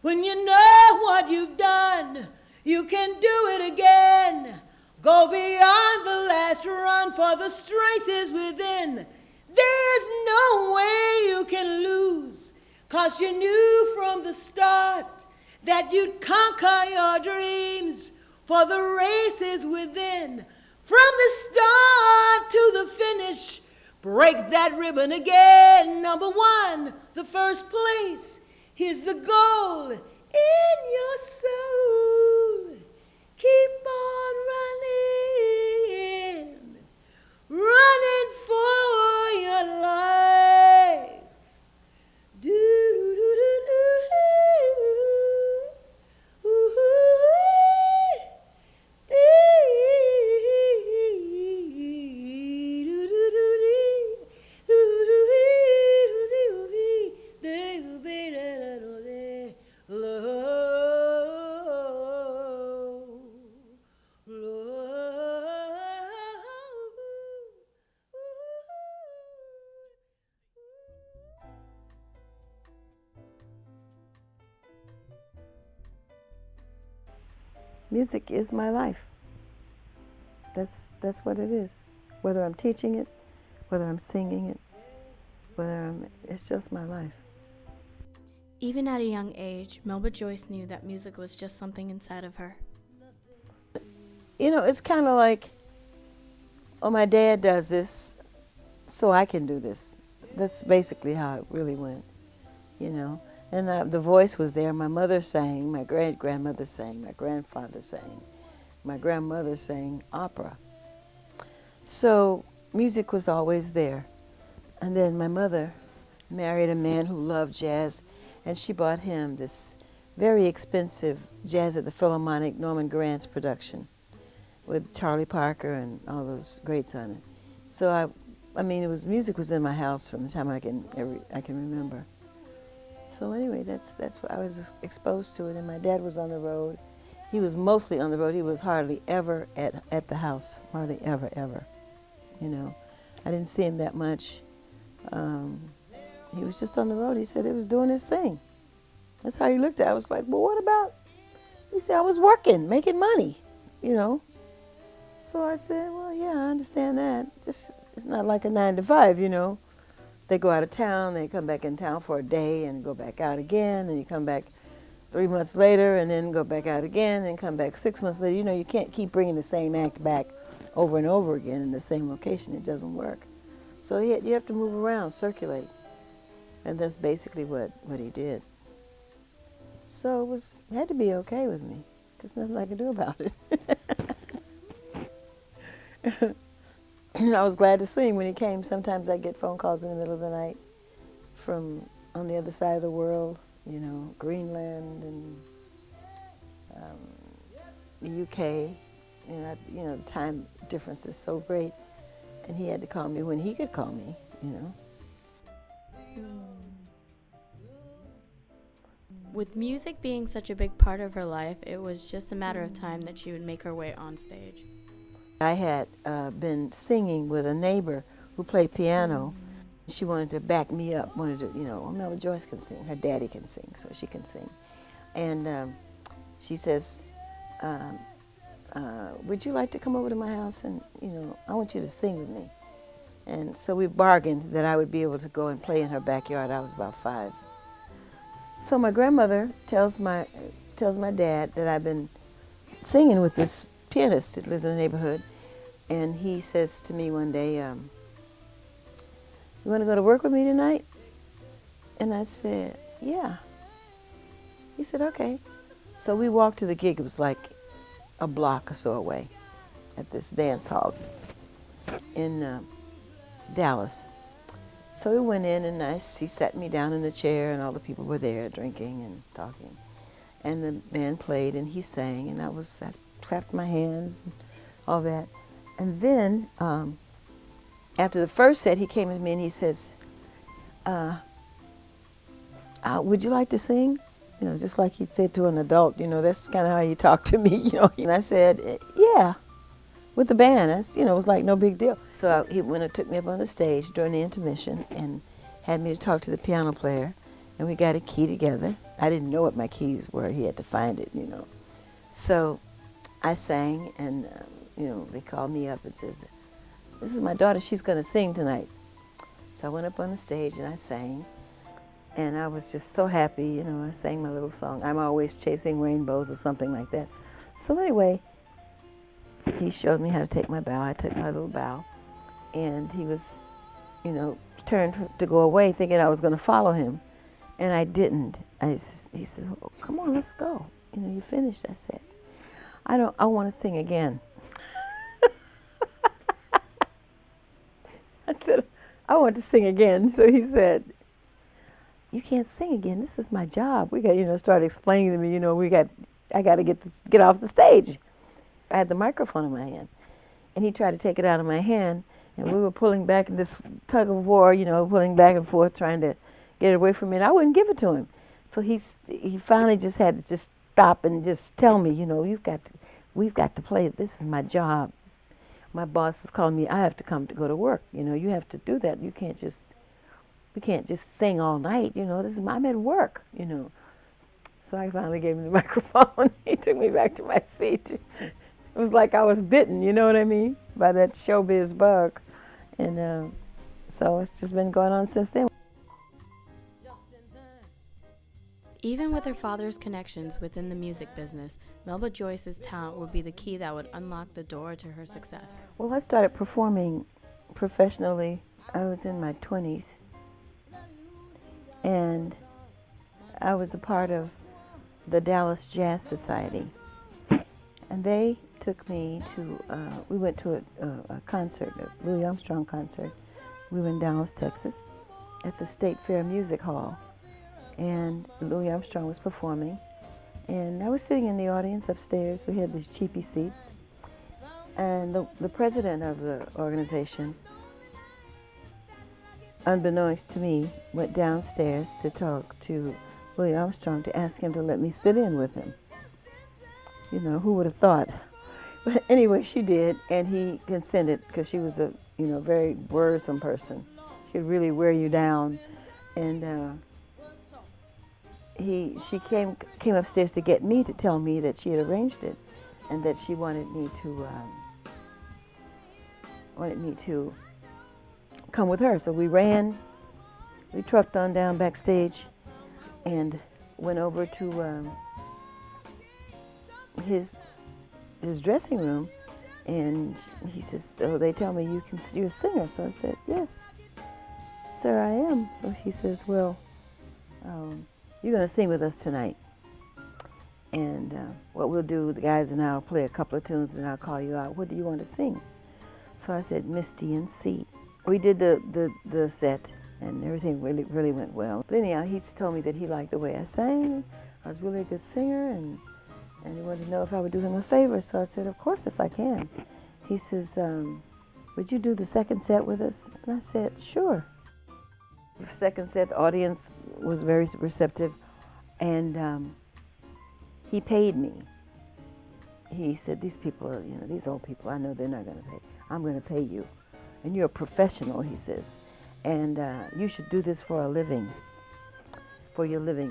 When you know what you've done, you can do it again. Go beyond the last run, for the strength is within. There's no way you can lose, 'cause you knew from the start that you'd conquer your dreams, for the race is within. From the start to the finish, break that ribbon again. Number one, the first place. Here's the goal in your soul. Keep on running, running for your life. Music is my life. That's what it is. Whether I'm teaching it, whether I'm singing it, it's just my life. Even at a young age, Melba Joyce knew that music was just something inside of her. You know, it's kind of like, oh, my dad does this, so I can do this. That's basically how it really went, you know. And the voice was there. My mother sang, my great-grandmother sang, my grandfather sang, my grandmother sang opera. So music was always there. And then my mother married a man who loved jazz, and she bought him this very expensive Jazz at the Philharmonic, Norman Granz production with Charlie Parker and all those greats on it. So I mean, music was in my house from the time I can remember. So anyway, that's what I was exposed to it. And my dad was on the road. He was mostly on the road. He was hardly ever at the house, hardly ever. You know, I didn't see him that much. He was just on the road. He said he was doing his thing. That's how he looked at it. I was like, well, what about? He said, I was working, making money, you know. So I said, well, yeah, I understand that. Just it's not like a 9 to 5, you know. They go out of town, they come back in town for a day and go back out again, and you come back 3 months later and then go back out again and come back 6 months later. You know, you can't keep bringing the same act back over and over again in the same location. It doesn't work. So you have to move around, circulate. And that's basically what he did. So it had to be okay with me. There's nothing I could do about it. I was glad to see him when he came. Sometimes I get phone calls in the middle of the night from on the other side of the world, you know, Greenland and the UK. And you know, the time difference is so great. And he had to call me when he could call me, you know. With music being such a big part of her life, it was just a matter of time that she would make her way on stage. I had been singing with a neighbor who played piano. She wanted to back me up, wanted to, you know, oh, Melba Joyce can sing, her daddy can sing, so she can sing. And she says, would you like to come over to my house and, you know, I want you to sing with me. And so we bargained that I would be able to go and play in her backyard. I was about 5. So my grandmother tells my dad that I've been singing with this pianist that lives in the neighborhood. And he says to me one day, you want to go to work with me tonight? And I said, yeah. He said, okay. So we walked to the gig. It was like a block or so away at this dance hall in Dallas. So we went in and he sat me down in a chair and all the people were there drinking and talking. And the band played and he sang and I clapped my hands and all that. And then after the first set, he came to me and he says, would you like to sing? You know, just like he'd said to an adult, you know, that's kind of how he talked to me, you know. And I said, yeah, with the band. That's, you know, it was like no big deal. He went and took me up on the stage during the intermission and had me to talk to the piano player. and we got a key together. I didn't know what my keys were. He had to find it, So I sang, and they called me up and says, "This is my daughter. She's going to sing tonight." So I went up on the stage and I sang, and I was just so happy. I sang my little song, "I'm Always Chasing Rainbows," or something like that. So anyway, he showed me how to take my bow. I took my little bow, and he was, turned to go away, thinking I was going to follow him, and I didn't. He said, "Oh, come on, let's go. You finished." I said, I want to sing again." I said, "I want to sing again." So he said, "You can't sing again. This is my job." We got, started explaining to me, I got to get off the stage. I had the microphone in my hand, and he tried to take it out of my hand, and we were pulling back in this tug of war, pulling back and forth, trying to get it away from me, and I wouldn't give it to him. So he finally just had to just stop and just tell me, we've got to play. This is my job. My boss is calling me. I have to come to go to work. You have to do that. We can't just sing all night. I'm at work. So I finally gave him the microphone. He took me back to my seat. It was like I was bitten, you know what I mean, by that showbiz bug. And so it's just been going on since then. Even with her father's connections within the music business, Melba Joyce's talent would be the key that would unlock the door to her success. Well, I started performing professionally. I was in my 20s, and I was a part of the Dallas Jazz Society. And they took me to, we went to a concert, a Louis Armstrong concert. We were in Dallas, Texas, at the State Fair Music Hall. And Louis Armstrong was performing. And I was sitting in the audience upstairs. We had these cheapy seats. And the president of the organization, unbeknownst to me, went downstairs to talk to Louis Armstrong to ask him to let me sit in with him. Who would have thought? But anyway, she did, and he consented because she was a, very worrisome person. She'd really wear you down. And she came upstairs to get me to tell me that she had arranged it, and that she wanted me to come with her. So we trucked on down backstage, and went over to his dressing room, and he says, "Oh, they tell me you're a singer." So I said, "Yes, sir, I am." So he says, "Well, you're going to sing with us tonight, and what we'll do, the guys and I'll play a couple of tunes, and I'll call you out. What do you want to sing?" So I said, "Misty and C." We did the set, and everything really went well. But anyhow, he told me that he liked the way I sang. I was really a good singer, and he wanted to know if I would do him a favor. So I said, "Of course, if I can." He says, "Would you do the second set with us?" And I said, "Sure." The second set, the audience was very receptive, and he paid me. He said, "These people are, these old people, I know they're not going to pay. I'm going to pay you. And you're a professional," he says, "and you should do this for your living,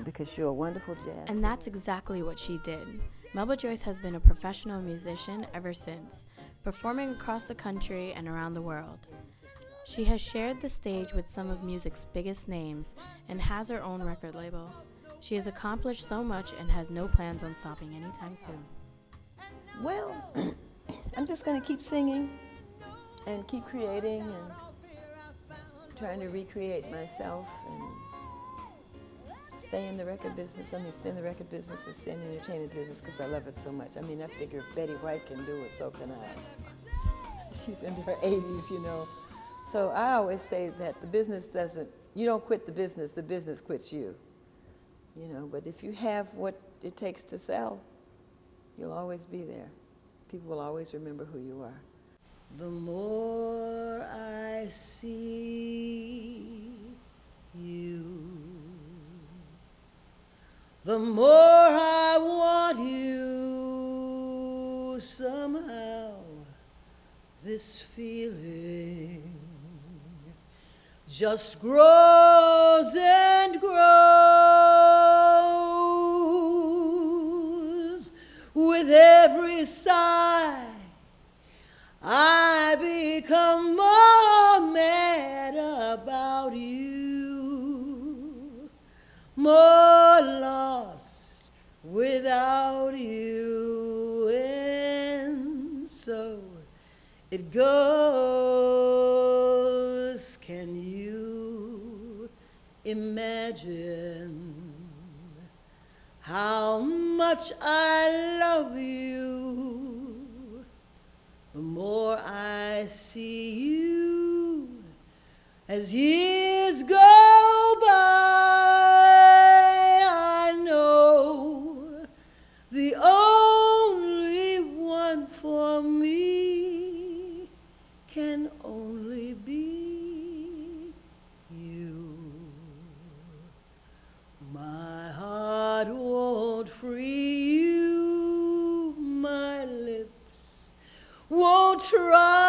because you're a wonderful jazz." And that's exactly what she did. Melba Joyce has been a professional musician ever since, performing across the country and around the world. She has shared the stage with some of music's biggest names and has her own record label. She has accomplished so much and has no plans on stopping anytime soon. Well, I'm just going to keep singing and keep creating and trying to recreate myself and stay in the record business. Stay in the record business and stay in the entertainment business because I love it so much. I figure if Betty White can do it, so can I. She's into her 80s, So I always say that the business you don't quit the business quits you. But if you have what it takes to sell, you'll always be there. People will always remember who you are. The more I see you, the more I want you. Somehow this feeling just grows and grows. every sigh, I become more mad about you, more lost without you, and so it goes. Can you imagine how much I love you? The more I see you as years go by, I know the only one for me can only be you. My heart won't free you, my lips won't try